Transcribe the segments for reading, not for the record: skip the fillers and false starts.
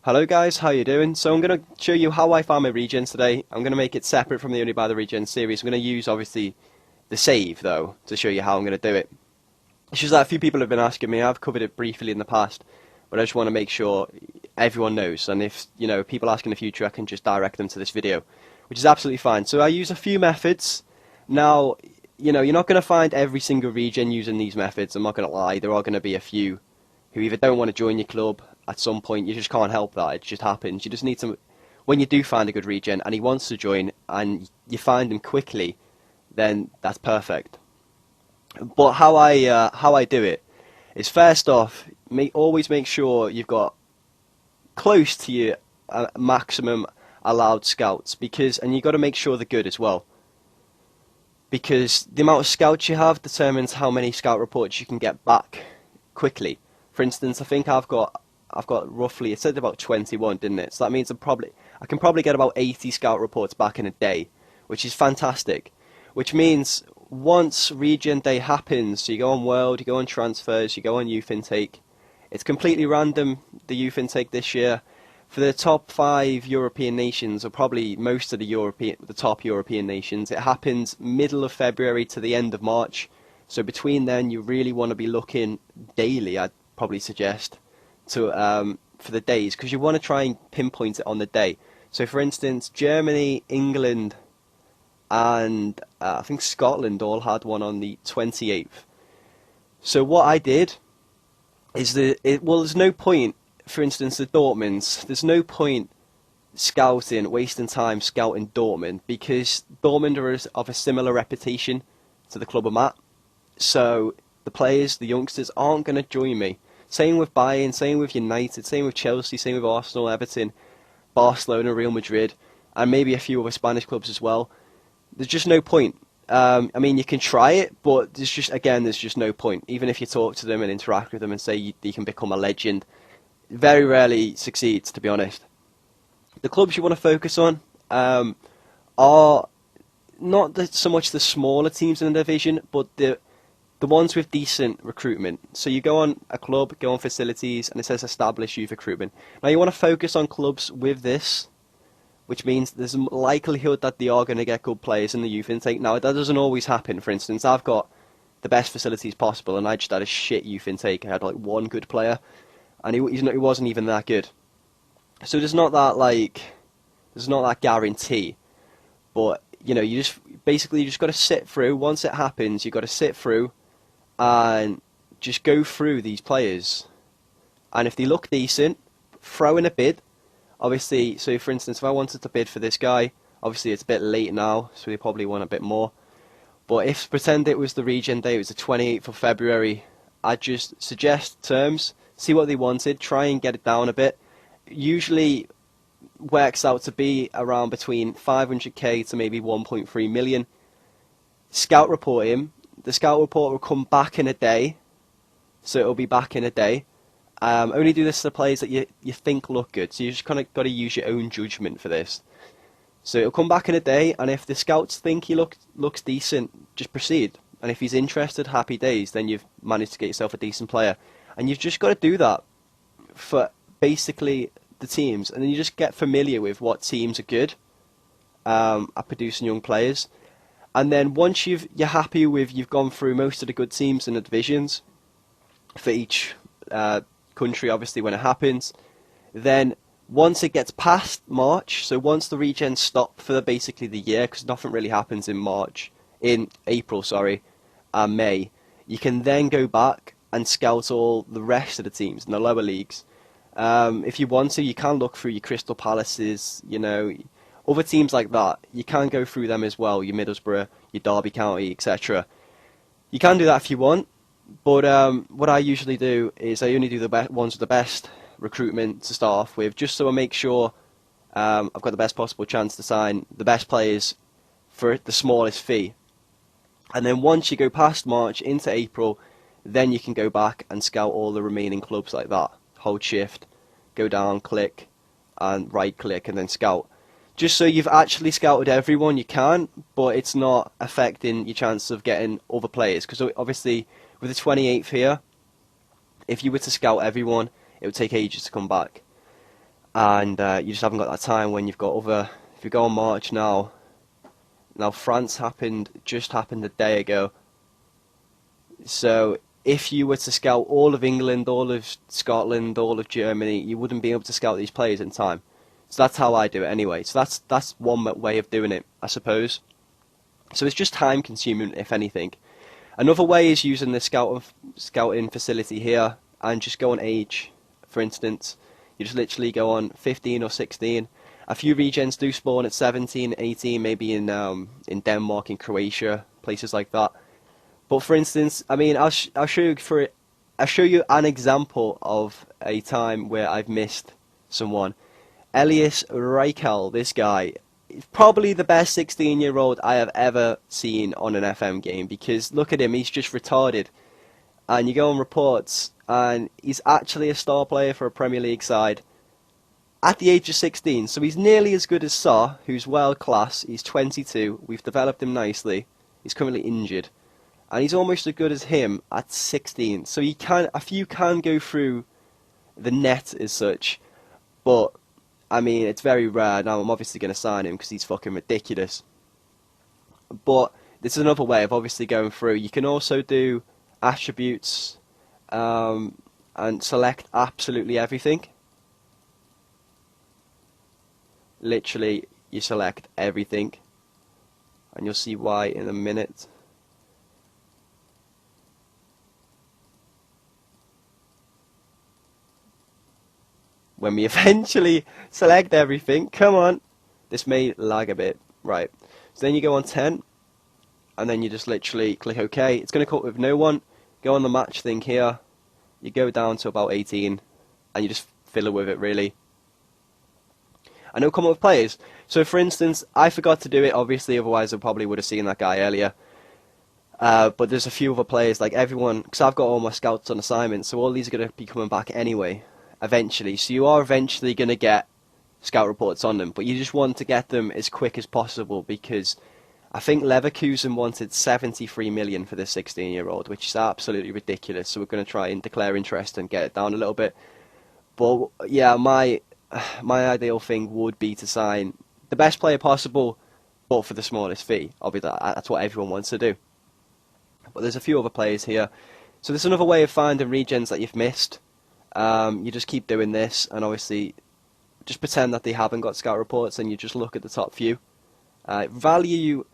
Hello guys, how you doing? So I'm going to show you how I farm my regens today. I'm going to make it separate from the Only by the Regen series. I'm going to use obviously the save though to show you how I'm going to do it. It's just that a few people have been asking me. I've covered it briefly in the past, but I just want to make sure everyone knows. And if people ask in the future, I can just direct them to this video, which is absolutely fine. So I use a few methods. Now, you're not going to find every single regen using these methods. I'm not going to lie. There are going to be a few who either don't want to join your club at some point. You just can't help that. It just happens. You just need some. When you do find a good regen and he wants to join and you find him quickly, then that's perfect. But how I do it is, first off, always make sure you've got close to your maximum allowed scouts, and you got to make sure they're good as well, because the amount of scouts you have determines how many scout reports you can get back quickly. For instance, I think I've got roughly, it said about 21, didn't it? So that means I can probably get about 80 scout reports back in a day, which is fantastic. Which means once regen day happens, so you go on World, you go on transfers, you go on youth intake. It's completely random, the youth intake this year. For the top 5 European nations, or probably most of the top European nations, it happens middle of February to the end of March. So between then, you really want to be looking daily, I'd probably suggest, to for the days, because you want to try and pinpoint it on the day. So for instance, Germany, England, and I think Scotland all had one on the 28th. So what I did is there's no point, for instance, the Dortmunds, there's no point wasting time scouting Dortmund, because Dortmund are of a similar reputation to the club I'm at. So the players, the youngsters, aren't going to join me. Same with Bayern, same with United, same with Chelsea, same with Arsenal, Everton, Barcelona, Real Madrid, and maybe a few other Spanish clubs as well. There's just no point. I mean, you can try it, but there's just no point. Even if you talk to them and interact with them and say you can become a legend, it very rarely succeeds, to be honest. The clubs you want to focus on are not so much the smaller teams in the division, but the ones with decent recruitment. So you go on a club, go on facilities, and it says established youth recruitment. Now you want to focus on clubs with this, which means there's a likelihood that they are going to get good players in the youth intake. Now, that doesn't always happen. For instance, I've got the best facilities possible, and I just had a shit youth intake. I had like one good player, and he wasn't even that good. So there's not that guarantee. But you just got to sit through. Once it happens, you got to sit through and just go through these players. And if they look decent, throw in a bid. Obviously, so for instance, if I wanted to bid for this guy, obviously it's a bit late now, so they probably want a bit more. But if pretend it was the regen day, it was the 28th of February, I'd just suggest terms, see what they wanted, try and get it down a bit. Usually works out to be around between 500k to maybe 1.3 million. Scout report him. The scout report will come back in a day, so it'll be back in a day. Only do this to the players that you think look good, so you just kind of got to use your own judgment for this. So it'll come back in a day, and if the scouts think he looks decent, just proceed. And if he's interested, happy days, then you've managed to get yourself a decent player. And you've just got to do that for basically the teams, and then you just get familiar with what teams are good at producing young players. And then once you're happy with, you've gone through most of the good teams in the divisions for each country, obviously, when it happens, then once it gets past March, so once the regen stop for basically the year, because nothing really happens in April, and May, you can then go back and scout all the rest of the teams in the lower leagues. If you want to, you can look through your Crystal Palaces, other teams like that. You can go through them as well, your Middlesbrough, your Derby County, etc. You can do that if you want, but what I usually do is I only do the ones with the best recruitment to start off with, just so I make sure I've got the best possible chance to sign the best players for the smallest fee. And then once you go past March into April, then you can go back and scout all the remaining clubs like that. Hold shift, go down, click, and right click, and then scout. Just so you've actually scouted everyone you can, but it's not affecting your chance of getting other players. Because obviously, with the 28th here, if you were to scout everyone, it would take ages to come back. and you just haven't got that time when you've got other. If you go on March now, France just happened a day ago. So if you were to scout all of England, all of Scotland, all of Germany, you wouldn't be able to scout these players in time. So that's how I do it anyway. So that's one way of doing it, I suppose. So it's just time consuming, if anything. Another way is using the scouting facility here and just go on age, for instance. You just literally go on 15 or 16. A few regens do spawn at 17, 18, maybe in Denmark, in Croatia, places like that. But for instance, I mean, I'll show you an example of a time where I've missed someone. Elias Reichel, this guy, is probably the best 16-year-old I have ever seen on an FM game, because look at him, he's just retarded. And you go on reports, and he's actually a star player for a Premier League side at the age of 16. So he's nearly as good as Sa, who's world class. He's 22. We've developed him nicely. He's currently injured, and he's almost as good as him at 16. So a few can go through the net as such, but I mean, it's very rare. Now, I'm obviously going to sign him because he's fucking ridiculous. But this is another way of obviously going through. You can also do attributes and select absolutely everything. Literally, you select everything. And you'll see why in a minute. When we eventually select everything, come on, this may lag a bit, right, so then you go on 10, and then you just literally click OK. It's going to come up with no one. Go on the match thing here, you go down to about 18, and you just fill it with it, really, and it'll come up with players. So for instance, I forgot to do it, obviously, otherwise I probably would have seen that guy earlier, but there's a few other players, like everyone, because I've got all my scouts on assignment, so all these are going to be coming back anyway. Eventually, so you are eventually going to get scout reports on them, but you just want to get them as quick as possible, because I think Leverkusen wanted 73 million for this 16-year-old, which is absolutely ridiculous. So we're going to try and declare interest and get it down a little bit. But yeah, my ideal thing would be to sign the best player possible, but for the smallest fee. Obviously, that's what everyone wants to do. But there's a few other players here, so there's another way of finding regens that you've missed. You just keep doing this, and obviously just pretend that they haven't got scout reports, and you just look at the top few. Value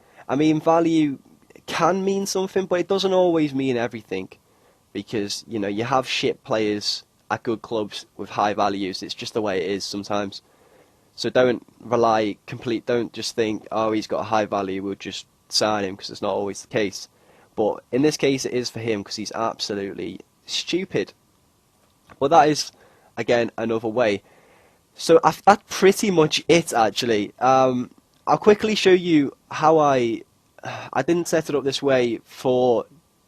can mean something, but it doesn't always mean everything, because you know you have shit players at good clubs with high values. It's just the way it is sometimes. So don't just think, oh, he's got a high value, we'll just sign him, because it's not always the case. But in this case it is for him, because he's absolutely stupid. Well, that is, again, another way. So that's pretty much it, actually. I'll quickly show you how I didn't set it up this way for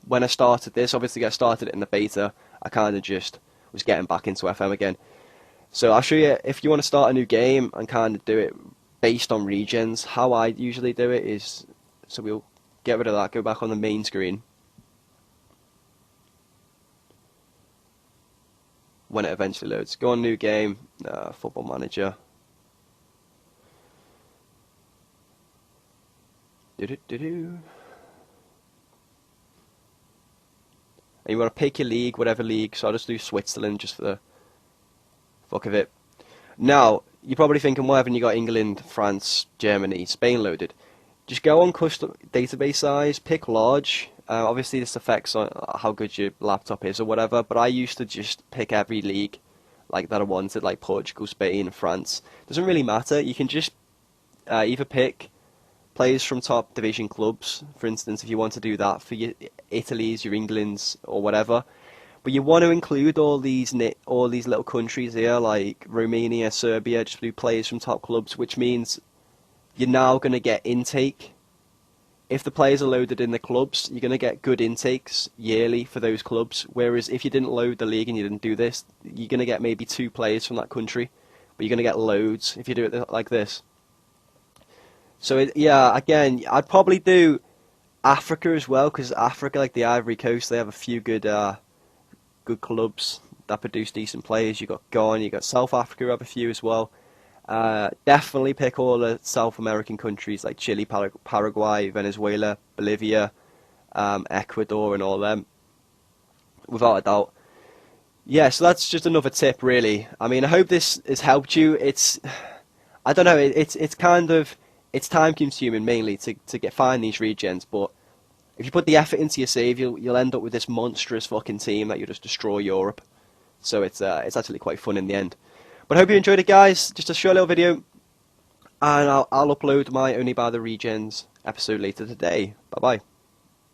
when I started this. Obviously, I started it in the beta. I kind of just was getting back into FM again. So I'll show you, if you want to start a new game and kind of do it based on regens, how I usually do it is, so we'll get rid of that, go back on the main screen. When it eventually loads. Go on new game, football manager. And you want to pick your league, whatever league, so I'll just do Switzerland just for the fuck of it. Now, you're probably thinking, why haven't you got England, France, Germany, Spain loaded? Just go on custom database size, pick large. Obviously this affects on how good your laptop is or whatever, but I used to just pick every league like that I wanted, like Portugal, Spain, France. Doesn't really matter. You can just either pick players from top division clubs, for instance, if you want to do that for your Italy's, your England's, or whatever. But you want to include all these little countries here, like Romania, Serbia, just do players from top clubs, which means you're now going to get intake. If the players are loaded in the clubs, you're going to get good intakes yearly for those clubs. Whereas if you didn't load the league and you didn't do this, you're going to get maybe 2 players from that country. But you're going to get loads if you do it like this. So yeah, again, I'd probably do Africa as well, because Africa, like the Ivory Coast, they have a few good clubs. that produce decent players. You got Ghana, you got South Africa, who have a few as well. Definitely pick all the South American countries like Chile, Paraguay, Venezuela, Bolivia, Ecuador, and all them, without a doubt. Yeah, so that's just another tip, really. I mean, I hope this has helped you. I don't know, it's kind of, it's time consuming mainly to find these regens, but if you put the effort into your save, you'll end up with this monstrous fucking team that you just destroy Europe. So it's actually quite fun in the end. But I hope you enjoyed it, guys. Just a short little video, and I'll upload my Only by the Regens episode later today. Bye bye.